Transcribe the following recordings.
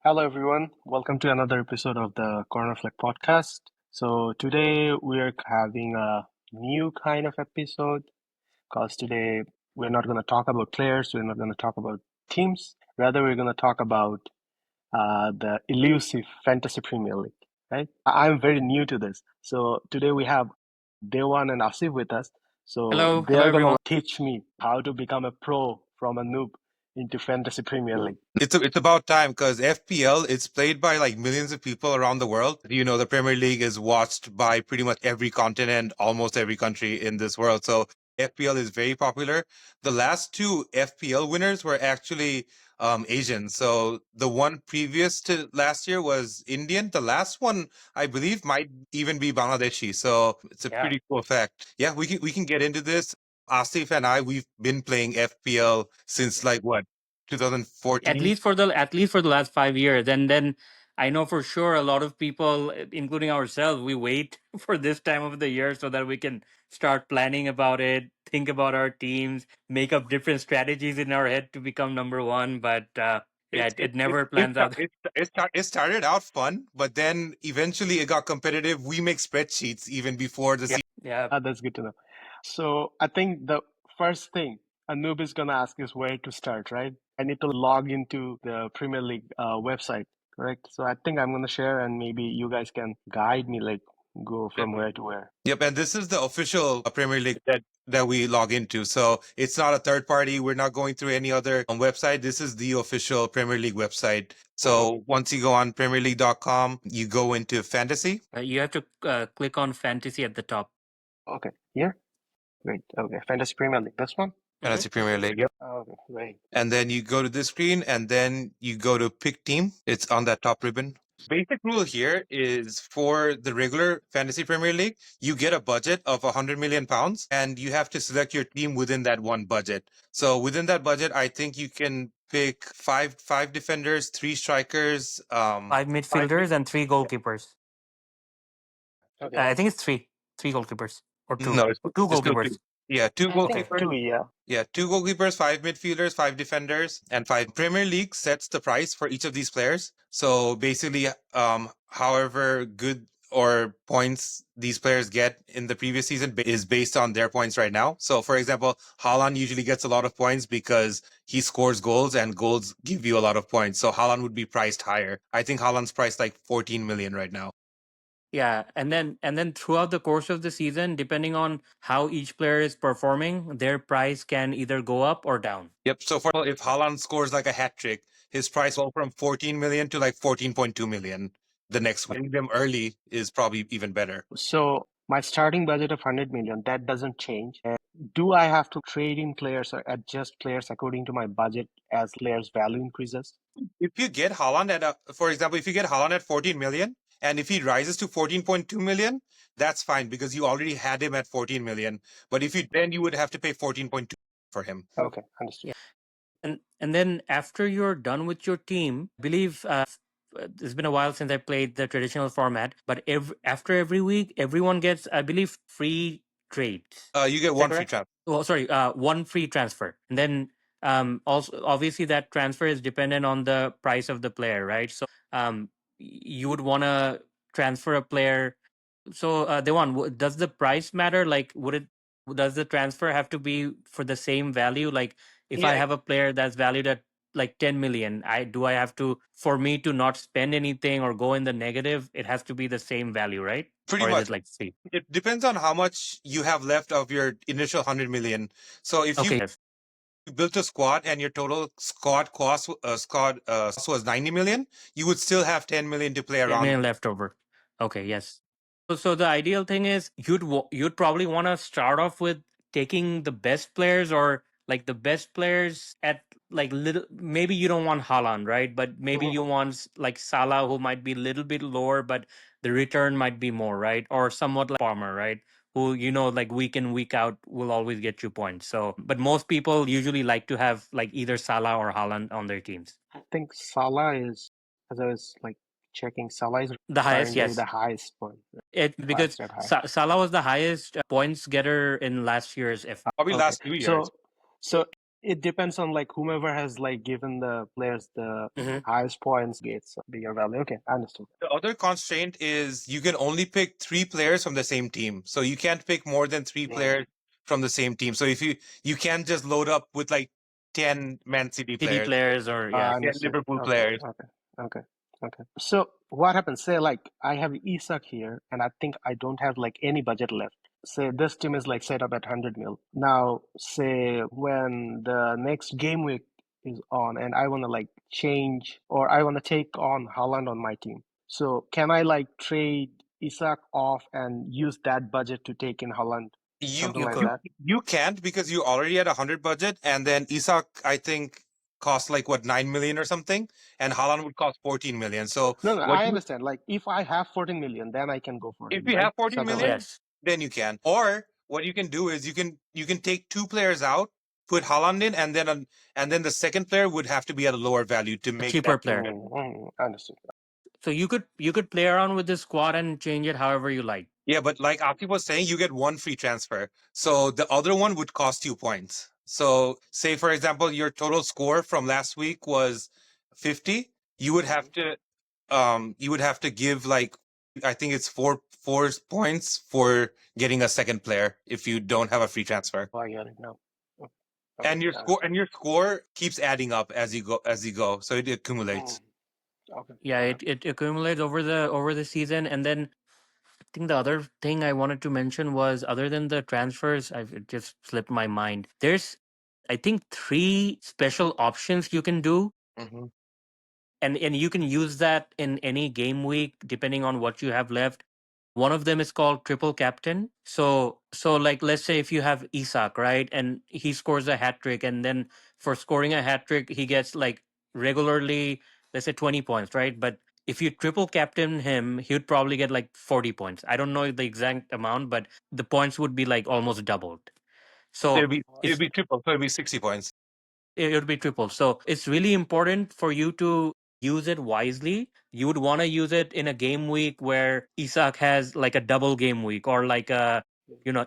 Hello, everyone. Welcome to another episode of the Corner Flag podcast. So, today we're having a new kind of episode because today we're not going to talk about players, we're not going to talk about teams. Rather, we're going to talk about the elusive Fantasy Premier League, right? I'm very new to this. So, today we have Dewan and Asif with us. So, Hello they're going to everyone. teach me how to become a pro from a noob into Fantasy Premier League. It's about time because FPL it's played by like millions of people around the world. The Premier League is watched by pretty much every continent, almost every country in this world. So FPL is very popular. The last two FPL winners were actually Asian. So the one previous to last year was Indian. The last one, I believe, might even be Bangladeshi. So it's a pretty cool fact. Yeah, we can get into this. Asif and we've been playing FPL since like what? 2014. At least for the last 5 years, and then I know for sure a lot of people, including ourselves, we wait for this time of the year so that we can start planning about it, think about our teams, make up different strategies in our head to become number one. But it never plans out. It started out fun, but then eventually it got competitive. We make spreadsheets even before the season. Yeah, That's good to know. So I think the first thing a noob is gonna ask is where to start, right? I need to log into the Premier League website, correct? So I think I'm gonna share, and maybe you guys can guide me, like go from where to where. Yep, and this is the official Premier League that we log into. So it's not a third party. We're not going through any other website. This is the official Premier League website. So once you go on PremierLeague.com, you go into fantasy. you have to click on fantasy at the top. Okay, here. Great. Okay, Fantasy Premier League. This one. Fantasy Premier League. Yep. Okay, great. And then you go to this screen and then you go to pick team. It's on that top ribbon. Basic rule here is for the regular Fantasy Premier League, you get a budget of 100 million pounds and you have to select your team within that one budget. So within that budget, I think you can pick five defenders, three strikers, 5 midfielders and 3 goalkeepers. Okay. I think it's three goalkeepers or two. No, Two it's still goalkeepers. two. Yeah, two I think goalkeepers. two, yeah. Yeah, two goalkeepers, five midfielders, five defenders, and five. Premier League sets the price for each of these players. So basically, however good or points these players get in the previous season is based on their points right now. So for example, Haaland usually gets a lot of points because he scores goals and goals give you a lot of points. So Haaland would be priced higher. I think Haaland's priced like 14 million right now. Yeah, and then throughout the course of the season, depending on how each player is performing, their price can either go up or down. Yep. So for if Haaland scores like a hat trick, his price will go from 14 million to like 14.2 million the next week. Getting them early is probably even better. So my starting budget of 100 million, that doesn't change. Do I have to trade in players or adjust players according to my budget as players' value increases? If you get Haaland for example, if you get Haaland at 14 million and if he rises to 14.2 million, that's fine because you already had him at 14 million. But if you would have to pay 14.2 for him. Okay, understood. And then after you're done with your team, I believe it's been a while since I played the traditional format, but after every week, everyone gets, I believe, free trades. You get one free transfer. Well, sorry, one free transfer. And then also, obviously, that transfer is dependent on the price of the player, right? So you would want to transfer a player. So, Dewan, does the price matter? Like, does the transfer have to be for the same value? Like, if I Yeah. have a player that's valued at like 10 million, I have to, for me to not spend anything or go in the negative, it has to be the same value, right? Pretty Or much. is it like C? It depends on how much you have left of your initial 100 million. So if Okay. you built a squad and your total squad cost was 90 million, you would still have 10 million to play 10 around. million left over. Okay, yes. So the ideal thing is you'd probably want to start off with taking the best players, or like the best players at like little. Maybe you don't want Haaland, right? But maybe you want like Salah, who might be a little bit lower, but the return might be more, right? Or somewhat like Farmer, right? Who like week in week out will always get you points. So, but most people usually like to have like either Salah or Haaland on their teams. I think Salah is, as I was like checking, Salah is The highest, currently yes. the highest point. Because That high. Salah was the highest points getter in last year's F. Probably Okay. last 2 years. So it depends on like whomever has like given the players the Mhm. highest points gets a bigger value. Okay, I understood. The other constraint is you can only pick 3 players from the same team. So you can't pick more than 3 players from the same team. So if you can't just load up with like 10 Man City City players, players or yeah. 10 Understood. Liverpool Okay, players. okay. So what happens? Say like I have Isak here, and I think I don't have like any budget left. Say this team is like set up at 100 mil. Now, say when the next game week is on, and I want to like change or I want to take on Haaland on my team. So can I like trade Isak off and use that budget to take in Haaland? You Something You like could. that. you can't because you already had 100 budget, and then Isak I think cost like what 9 million or something, and Haaland would cost 14 million. So No, what I you understand. Like if I have 14 million, then I can go for if him, you right? have 14 Something like million, that. Yes. then you can. Or what you can do is you can take 2 players out, put Haaland in, and then the second player would have to be at a lower value to A make cheaper that player. Understood. So you could play around with this squad and change it however you like. Yeah, but like Akif was saying, you get 1 free transfer. So the other one would cost you points. So say for example, your total score from last week was 50. You would have to give like I think it's four points for getting a second player if you don't have a free transfer. Oh, I get it now. And Okay, your score keeps adding up as you go. So it accumulates. okay. Yeah, it accumulates over the season, and then I think the other thing I wanted to mention was other than the transfers, it just slipped my mind. There's I think 3 special options you can do, Mhm. and you can use that in any game week depending on what you have left. One of them is called triple captain. So like let's say if you have Isak, right, and he scores a hat trick, and then for scoring a hat trick he gets like regularly, let's say 20 points, right? But if you triple captain him, he would probably get like 40 points. I don't know the exact amount, but the points would be like almost doubled. So So it'd it's be triple. So it'd be 60 points. it would be triple. So it's really important for you to use it wisely. You would want to use it in a game week where Isak has like a double game week or like a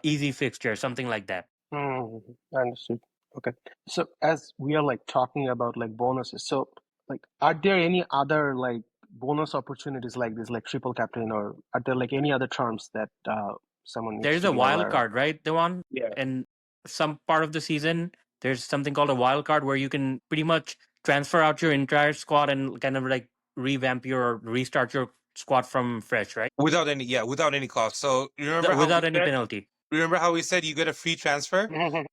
easy fixture, something like that. Understood. Okay. So as we are like talking about like bonuses, so like are there any other like bonus opportunities like this, like triple captain, or are there like any other terms that someone There needs is to a be wild aware of? card, right? The one Yeah. in some part of the season, there's something called a wild card where you can pretty much transfer out your entire squad and kind of like revamp your or restart your squad from fresh, right? Without any cost. So you remember how we Without any said penalty. you get a free transfer?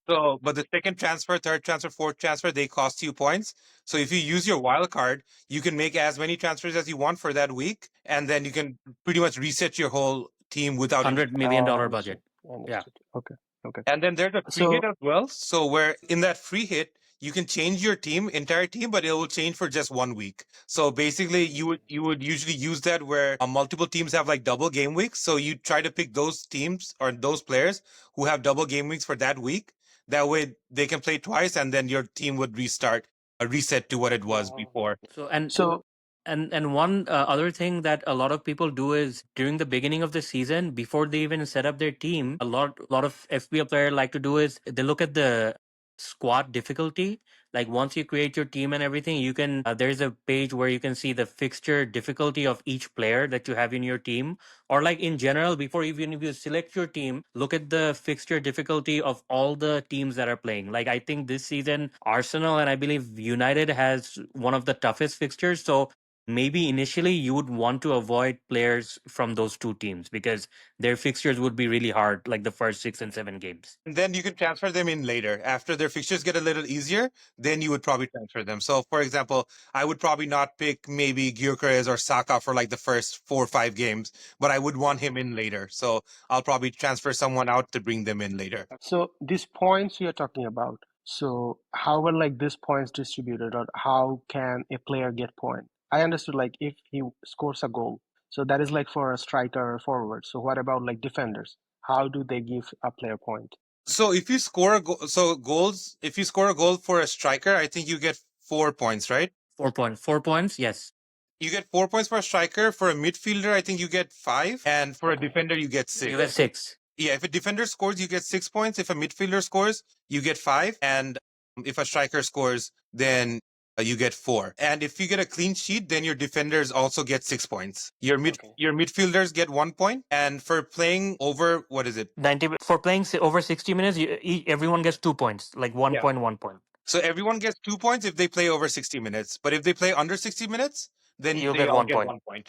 So, but the second transfer, third transfer, fourth transfer, they cost you points. So if you use your wild card, you can make as many transfers as you want for that week, and then you can pretty much reset your whole team without any. $100 million Understood. budget. Yeah. Okay. Okay. And then there's a free hit So, as well. So where in that free hit, you can change your entire team, but it will change for just 1 week. So basically, you would usually use that where multiple teams have like double game weeks. So you try to pick those teams or those players who have double game weeks for that week. That way they can play twice, and then your team would reset to what it was before. So and so and one other thing that a lot of people do is during the beginning of the season, before they even set up their team, a lot of FPL player like to do is they look at the squad difficulty. Like once you create your team and everything, you can there's a page where you can see the fixture difficulty of each player that you have in your team, or like in general before even if you select your team, look at the fixture difficulty of all the teams that are playing. Like I think this season Arsenal and I believe United has one of the toughest fixtures, so maybe initially you would want to avoid players from those two teams because their fixtures would be really hard, like the first 6 and 7 games. And then you can transfer them in later. After their fixtures get a little easier, then you would probably transfer them. So, for example, I would probably not pick maybe Gyökeres or Saka for like the first 4 or 5 games, but I would want him in later. So I'll probably transfer someone out to bring them in later. so these points you're talking about. So how are like these points distributed, or how can a player get point? I understood like if he scores a goal, so that is like for a striker or forward. So what about like defenders? How do they give a player point? So if you score a goal, so goals, if you score a goal for a striker, I think you get 4 points, right? 4 points. 4 points, yes. You get 4 points for a striker. For a midfielder, I think you get 5. And for a defender, you get 6. You get 6. Yeah, if a defender scores, you get 6 points. If a midfielder scores, you get 5. And If a striker scores, then you get 4. And if you get a clean sheet, then your defenders also get 6 points. Your midfielders get 1 point. And for playing over, what is it? 90 for playing over 60 minutes, everyone gets 2 points, like 1 Yeah. point, 1 point. So everyone gets 2 points if they play over 60 minutes. But if they play under 60 minutes, then You'll they get all 1 get point. 1 point.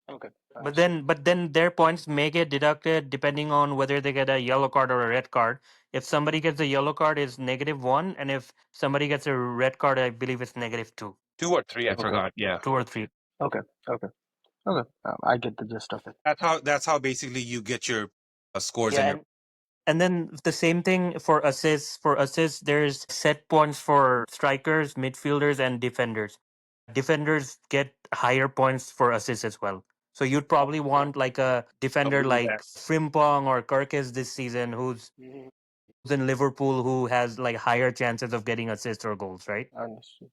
Okay. But then their points may get deducted depending on whether they get a yellow card or a red card. If somebody gets a yellow card, it's -1, and if somebody gets a red card, I believe it's -2. 2 or 3, I Okay. forgot. Yeah. 2 or 3. Okay. I get the gist of it. That's how basically you get your scores Yeah, and your and then the same thing for assists. For assists, there's set points for strikers, midfielders, and defenders. Defenders get higher points for assists as well. So you'd probably want like a defender blue like back. Frimpong or Kirkes this season, who's Mhm. in Liverpool, who has like higher chances of getting assists or goals, right? Understood.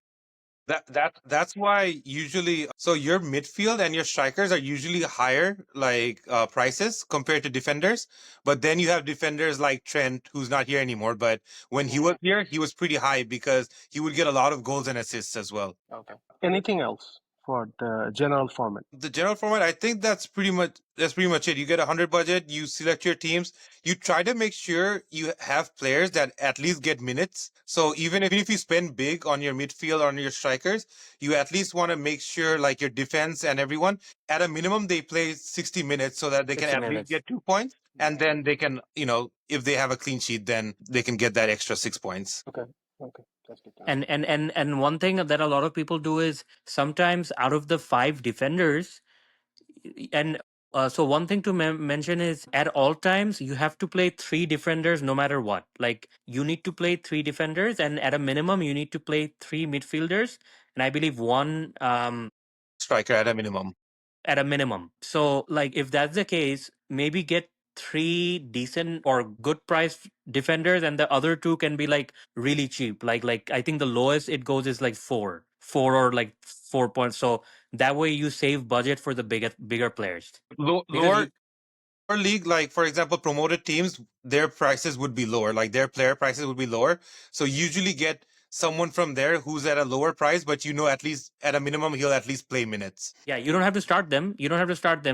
That's why usually so your midfield and your strikers are usually higher like prices compared to defenders, but then you have defenders like Trent who's not here anymore, but when he was here he was pretty high because he would get a lot of goals and assists as well. Okay. Anything else for the general format? The general format, I think that's pretty much it. You get 100 budget, you select your teams, you try to make sure you have players that at least get minutes. So even if you spend big on your midfield or on your strikers, you at least want to make sure like your defense and everyone at a minimum they play 60 minutes so that they can 60 at least minutes. get 2 points, and then they can, if they have a clean sheet, then they can get that extra 6 points. Okay. That's good to know. And one thing that a lot of people do is sometimes out of the 5 defenders, and so one thing to mention is at all times you have to play 3 defenders no matter what. Like you need to play 3 defenders, and at a minimum you need to play 3 midfielders, and I believe 1 Striker at a minimum. at a minimum. So like if that's the case, maybe get 3 decent or good price defenders, and the other 2 can be like really cheap. Like I think the lowest it goes is like 4 or like 4 points. So that way you save budget for the bigger players. Because Lower league, like for example, promoted teams, their prices would be lower, like their player prices would be lower. So usually get someone from there who's at a lower price, but at least at a minimum, he'll at least play minutes. yeah, you don't have to start them.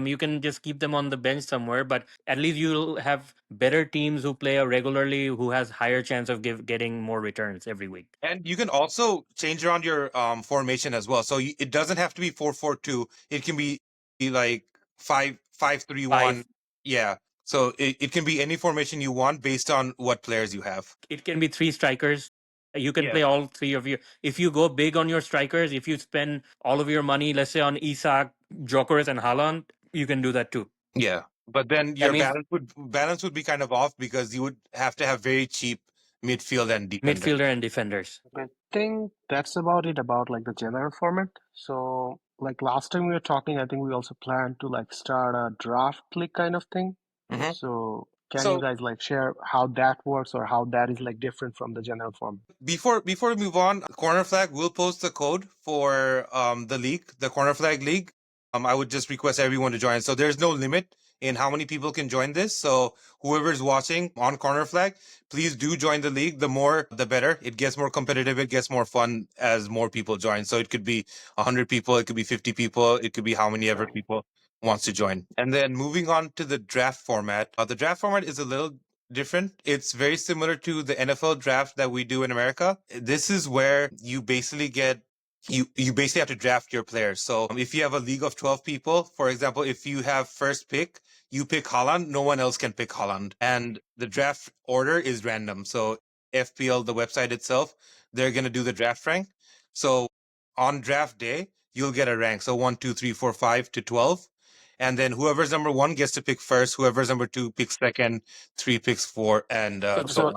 You can just keep them on the bench somewhere, but at least you'll have better teams who play regularly, who has higher chance of getting more returns every week. And you can also change around your formation as well. So it doesn't have to be 4-4-2. It can be like 5-5-3-1. Yeah. So it can be any formation you want based on what players you have. It can be 3 strikers. You can Yeah. play all 3 of you. If you go big on your strikers, if you spend all of your money, let's say on Isak, Jokeris, and Haaland, you can do that too. Yeah. But then That your means balance would be kind of off because you would have to have very cheap midfield and defender. midfielder and defenders. I think that's about it about like the general format. So like last time we were talking, I think we also planned to like start a draft league kind of thing. Mhm. So can So- you guys like share how that works or how that is like different from the general format? Before we move on, Corner Flag will post the code for the league, the Corner Flag League. I would just request everyone to join. So there's no limit in how many people can join this. So whoever's watching on Corner Flag, please do join the league. The more, the better. It gets more competitive. It gets more fun as more people join. So it could be 100 people. It could be 50 people. It could be how many ever people wants to join. And then moving on to the draft format. The draft format is a little different. It's very similar to the NFL draft that we do in America. This is where you basically get you basically have to draft your players. So if you have a league of 12 people, for example, if you have first pick, you pick Holland, no one else can pick Holland. And the draft order is random. So FPL, the website itself, they're going to do the draft rank. So on draft day, you'll get a rank. So 1, 2, 3, 4, 5 to 12. And then whoever's number 1 gets to pick first. Whoever's number 2 picks second. 3 picks 4, and So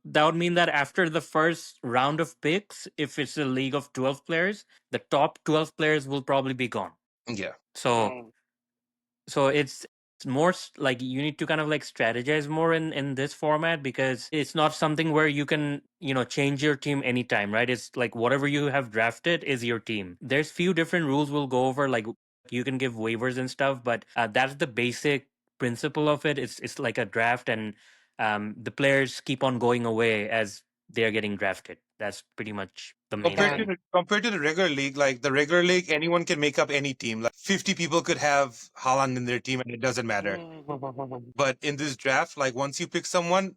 that would mean that after the first round of picks, if it's a league of 12 players, the top 12 players will probably be gone. yeah. So it's more like you need to kind of like strategize more in this format, because it's not something where you can change your team anytime, right? It's like whatever you have drafted is your team. There's few different rules we'll go over, like you can give waivers and stuff, but that's the basic principle of it. It's like a draft, and the players keep on going away as they're getting drafted. That's pretty much the main Compared to thing. compared to the regular league, like the regular league, anyone can make up any team. Like 50 people could have Haaland in their team, and it doesn't matter. But in this draft, like once you pick someone,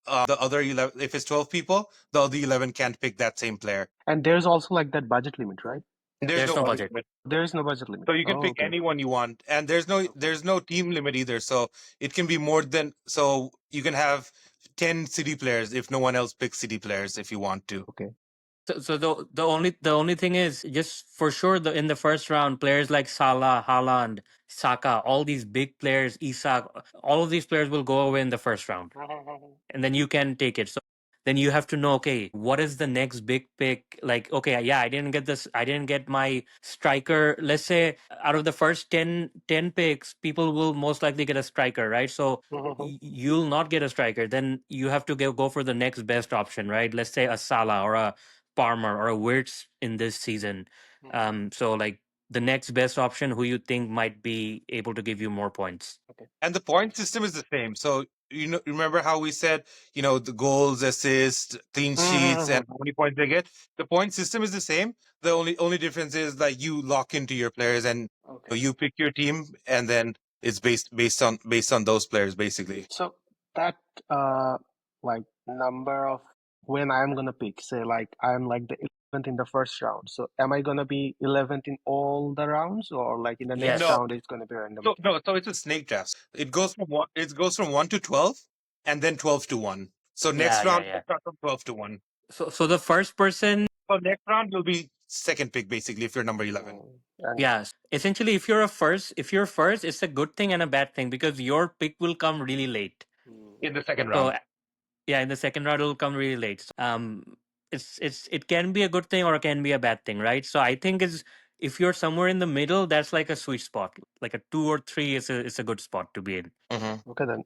the other 11, if it's 12 people, the other 11 can't pick that same player. And there's also like that budget limit, right? There's There's no no budget budget. limit. There is no budget limit. So you can Oh, pick okay. anyone you want, and there's no team limit either. So it can be more than, so you can have 10 City players if no one else picks City players if you want to. Okay. So the only thing is, just for sure, in the first round, players like Salah, Haaland, Saka, all these big players, Isak, all of these players will go away in the first round, and then you can take it. So then you have to know, okay, what is the next big pick? Like, okay, yeah, I didn't get my striker. Let's say out of the first 10 picks, people will most likely get a striker, right? So you'll not get a striker. Then you have to go for the next best option, right? Let's say a Salah or a Palmer or a Wirtz in this season. So like the next best option who you think might be able to give you more points. And the point system is the same. So remember how we said, the goals, assists, clean sheets, and how many points they get. The point system is the same. The only difference is like you lock into your players, and you pick your team, and then it's based on those players basically. So that like number of when I'm gonna pick, say like I'm like the 11th in the first round. So am I gonna be 11th in all the rounds, or like in the next Yes. No. round it's gonna be random? So it's a snake draft. It goes from 1 to 12, and then 12 to 1. So next Yeah, round yeah. will start from 12 to 1. So the first person, So next round will be second pick basically if you're number 11. And yes. Essentially, if you're first, it's a good thing and a bad thing because your pick will come really late. In the second So round. yeah, in the second round, it'll come really late. It can be a good thing or it can be a bad thing, right? So I think if you're somewhere in the middle, that's like a sweet spot. Like a 2 or 3 is a good spot to be in. okay then.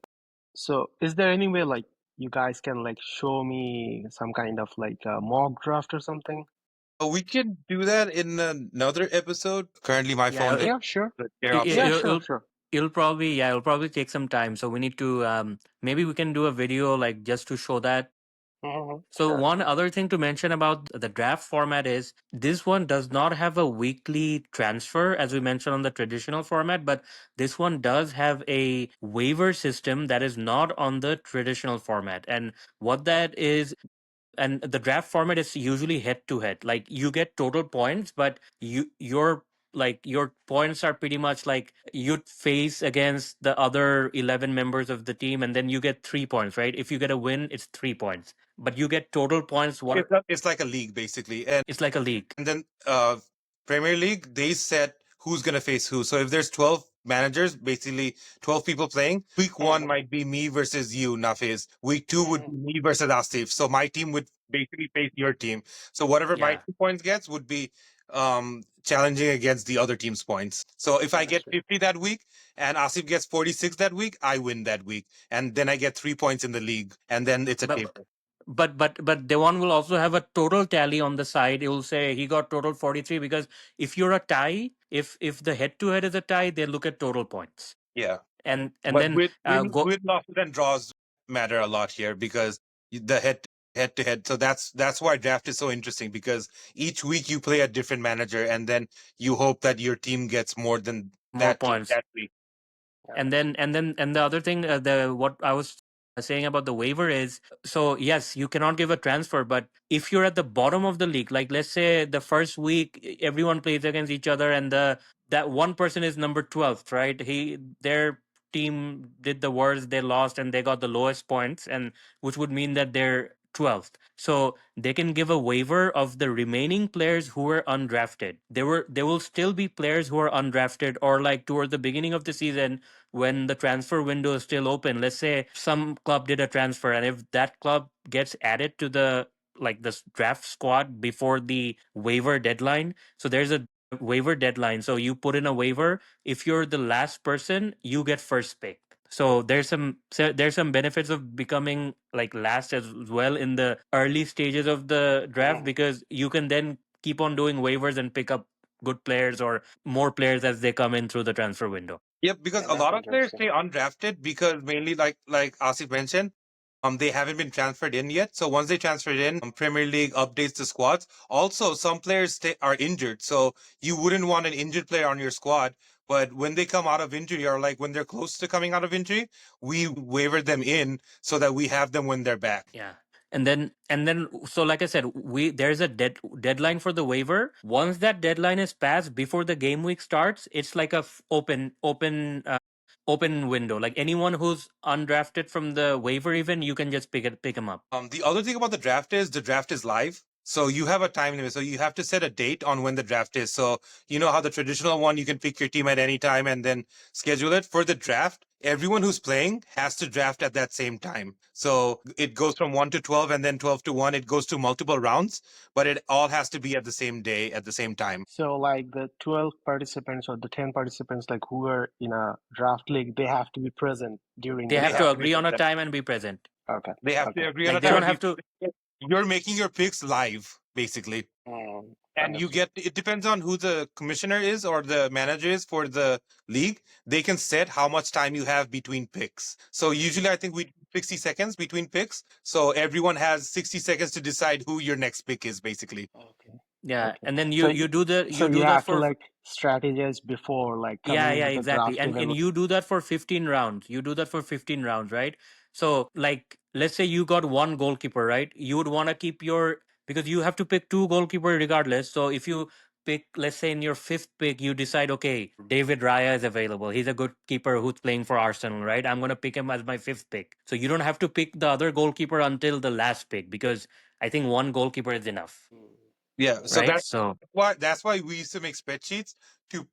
So is there any way like you guys can like show me some kind of like a mock draft or something? We can do that in another episode. Currently, my phone Yeah, is Yeah, sure. the chair it, upstairs. Yeah, it, sure, it'll sure. it'll probably take some time. So we need to maybe we can do a video like just to show that. So Sure. one other thing to mention about the draft format is this one does not have a weekly transfer as we mentioned on the traditional format, but this one does have a waiver system that is not on the traditional format. And what that is, and the draft format is usually head to head. Like you get total points, but your points are pretty much like you'd face against the other 11 members of the team, and then you get 3 points, right? If you get a win, it's 3 points, but you get total points. It's like a league basically, and It's like a league. then Premier League they set who's gonna face who. So if there's 12 managers, basically 12 people playing, week 1 might be me versus you, Nafiz. Week 2 would be me versus Asif. So my team would basically face your team. So whatever my Yeah. 2 points gets would be challenging against the other team's points. So if I get 50 that week and Asif gets 46 that week, I win that week, and then I get 3 points in the league, and then it's a But- table. But Devon will also have a total tally on the side. It will say he got total 43 because if you're a tie, if the head to head is a tie, they look at total points. Yeah. And But then with losses and draws matter a lot here because the head to head. So that's why draft is so interesting, because each week you play a different manager, and then you hope that your team gets more than more that team points. that week. And the other thing, the what I was saying about the waiver is, so yes, you cannot give a transfer, but if you're at the bottom of the league, like let's say the first week everyone plays against each other, and that one person is number 12th, right? Their team did the worst, they lost, and they got the lowest points, and which would mean that they're 12th. So they can give a waiver of the remaining players who were undrafted. There will still be players who are undrafted, or like toward the beginning of the season when the transfer window is still open. Let's say some club did a transfer, and if that club gets added to the draft squad before the waiver deadline, so there's a waiver deadline. So you put in a waiver. If you're the last person, you get first pick. So there's some benefits of becoming like last as well in the early stages of the draft, because you can then keep on doing waivers and pick up good players or more players as they come in through the transfer window. Yep, because a lot of players stay undrafted because mainly like Asif mentioned, They haven't been transferred in yet. So once they transferred in, Premier League updates the squads. Also, some players are injured, so you wouldn't want an injured player on your squad. But when they come out of injury, or like when they're close to coming out of injury, we waiver them in so that we have them when they're back. Yeah. And then so like I said, there's a deadline for the waiver. Once that deadline is passed before the game week starts, it's like a open window. Like anyone who's undrafted from the waiver event, you can just pick him up. The other thing about the draft is live. So you have a time limit. So you have to set a date on when the draft is. So you know how the traditional one, you can pick your team at any time and then schedule it. For the draft, everyone who's playing has to draft at that same time. So it goes from 1 to 12 and then 12 to 1. It goes to multiple rounds, but it all has to be at the same day, at the same time. So like the 12 participants or the 10 participants like who are in a draft league, they have to be present during They the have They to have draft. to be agree on a present. time and be present. Okay. They have to Okay. agree on a Like they time. don't have to. You're making your picks live, basically. And you Understood. get, it depends on who the commissioner is or the manager is for the league. They can set how much time you have between picks. So usually I think we do 60 seconds between picks. So everyone has 60 seconds to decide who your next pick is, basically. Okay. Yeah, Okay. and then So you do so you that have to for. like strategize before like Yeah, coming yeah, into the exactly. draft And table. you do that for 15 rounds. You do that for 15 rounds, right? So like let's say you got one goalkeeper, right? You would want to keep your, because you have to pick two goalkeeper regardless. So if you pick, let's say in your fifth pick, you decide, okay, David Raya is available. He's a good keeper who's playing for Arsenal, right? I'm gonna pick him as my fifth pick. So you don't have to pick the other goalkeeper until the last pick, because I think one goalkeeper is enough. Yeah. So Right? So that's why we used to make spreadsheets to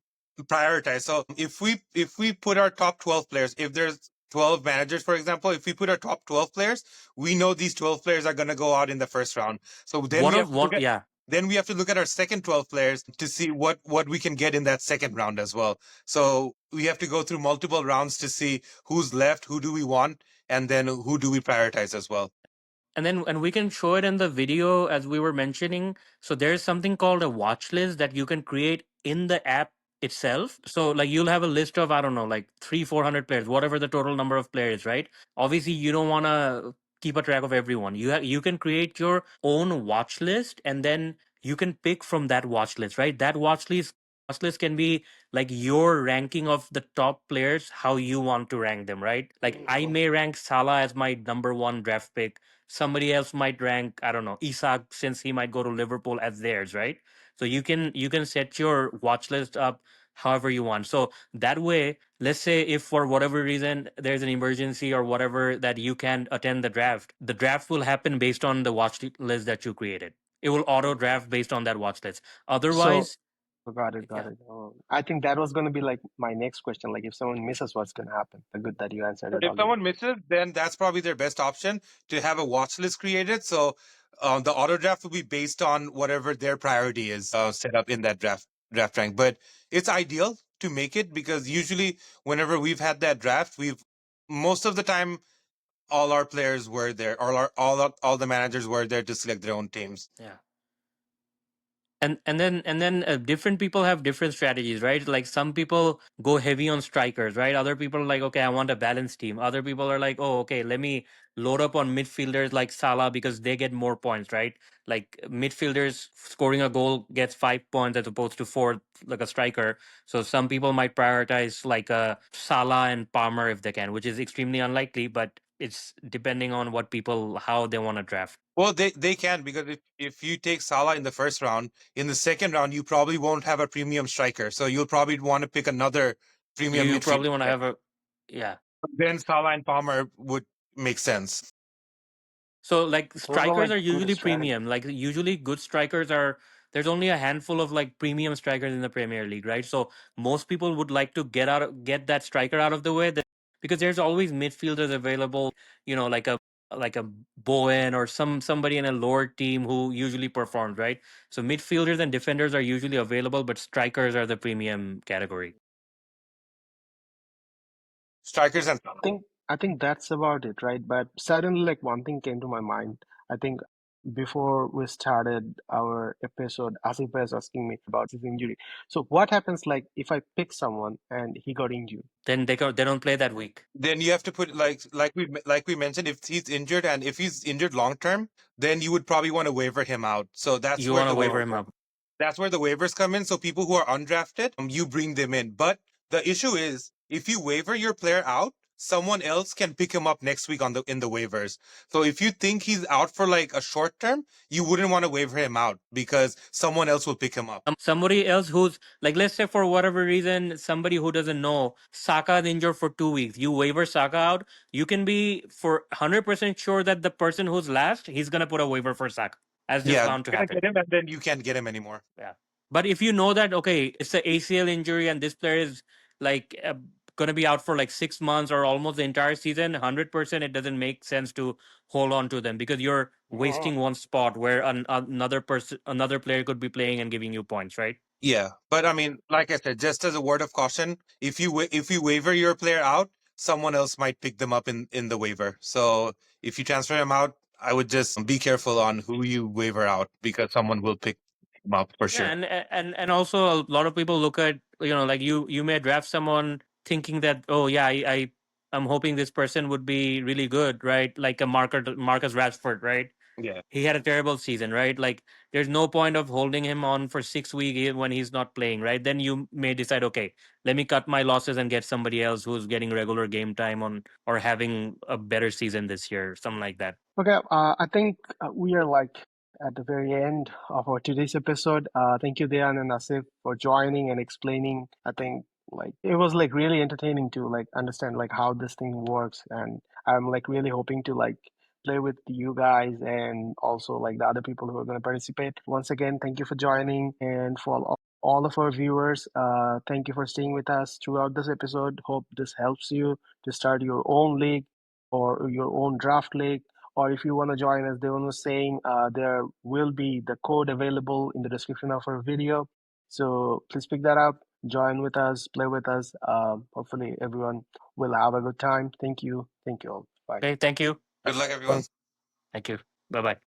prioritize. So if we put our top 12 players, if there's 12 managers, for example, if we put our top 12 players, we know these 12 players are going to go out in the first round. So then one we have of to look one at yeah. then we have to look at our second 12 players to see what we can get in that second round as well. So we have to go through multiple rounds to see who's left, who do we want, and then who do we prioritize as well. And we can show it in the video as we were mentioning. So there's something called a watch list that you can create in the app itself. So like you'll have a list of, I don't know, like 300-400 players, whatever the total number of players, right? Obviously you don't want to keep a track of everyone. You can create your own watch list, and then you can pick from that watch list, right? That watch list can be like your ranking of the top players, how you want to rank them, right? Like I may rank Salah as my number one draft pick. Somebody else might rank, I don't know, Isak, since he might go to Liverpool, as theirs, right? So you can set your watch list up however you want. So that way, let's say if for whatever reason there's an emergency or whatever that you can't attend the draft will happen based on the watch list that you created. It will auto draft based on that watch list. So Otherwise, got it, got yeah. it. I think that was going to be like my next question. Like if someone misses, what's going to happen? Good that you answered it If already. someone misses, then that's probably their best option to have a watch list created. So the auto draft will be based on whatever their priority is set up in that draft rank. But it's ideal to make it because usually whenever we've had that draft, we've most of the time all our players were there, all the managers were there to select their own teams. Yeah. And then different people have different strategies, right? Like some people go heavy on strikers, right? Other people are like, okay, I want a balanced team. Other people are like, oh, okay, let me load up on midfielders like Salah because they get more points, right? Like midfielders scoring a goal gets 5 points as opposed to four, like a striker. So some people might prioritize like a Salah and Palmer if they can, which is extremely unlikely, but it's depending on what people, how they want to draft. Well, they can because if you take Salah in the first round, in the second round you probably won't have a premium striker, so you'll probably want to pick another premium You midfielder. probably want to have a, yeah. Then Salah and Palmer would make sense. So like Those are strikers like are good usually strategies. premium. Like usually good strikers are, there's only a handful of like premium strikers in the Premier League, right? So most people would like to get that striker out of the way, because there's always midfielders available, like a Bowen or somebody in a lower team who usually performs, right? So midfielders and defenders are usually available, but strikers are the premium category. Strikers and I think that's about it, right? But suddenly like one thing came to my mind. I think before we started our episode, Asif was asking me about his injury. So what happens like if I pick someone and he got injured? Then they don't play that week. Then you have to put like we mentioned, if he's injured and if he's injured long term, then you would probably want to waiver him out. So that's You where want to the waiver waiver him up. that's where the waivers come in. So people who are undrafted, you bring them in. But the issue is if you waiver your player out, someone else can pick him up next week in the waivers. So if you think he's out for like a short term, you wouldn't want to waiver him out because someone else will pick him up. Somebody else who's like, let's say for whatever reason, somebody who doesn't know Saka is injured for 2 weeks. You waiver Saka out. You can be for 100% sure that the person who's last, he's gonna put a waiver for Saka, as just Yeah, bound to you're gonna happen. get him, and then you can't get him anymore. Yeah. But if you know that, okay, it's an ACL injury and this player is like going to be out for like 6 months or almost the entire season, 100% it doesn't make sense to hold on to them because you're wasting one spot where another player could be playing and giving you points, right? Yeah, but I mean, like I said, just as a word of caution, if you waiver your player out, someone else might pick them up in the waiver. So if you transfer him out, I would just be careful on who you waiver out because someone will pick him up for sure. Yeah, and also a lot of people look at, like you may draft someone thinking that, oh yeah, I'm hoping this person would be really good, right? Like a Marcus Rashford, right? Yeah. He had a terrible season, right? Like there's no point of holding him on for 6 weeks when he's not playing, right? Then you may decide, okay, let me cut my losses and get somebody else who's getting regular game time on or having a better season this year, something like that. Okay, I think we are like at the very end of our today's episode. Thank you, Dayan and Asif, for joining and explaining. I think like it was like really entertaining to like understand like how this thing works, and I'm like really hoping to like play with you guys and also like the other people who are going to participate. Once again, thank you for joining, and for all of our viewers, thank you for staying with us throughout this episode. Hope this helps you to start your own league or your own draft league, or if you want to join us, Devon was saying there will be the code available in the description of our video. So please pick that up, join with us, play with us. Hopefully everyone will have a good time. Thank you. Thank you all. Bye. Okay, thank you. Good luck, everyone. Thank you. Bye bye.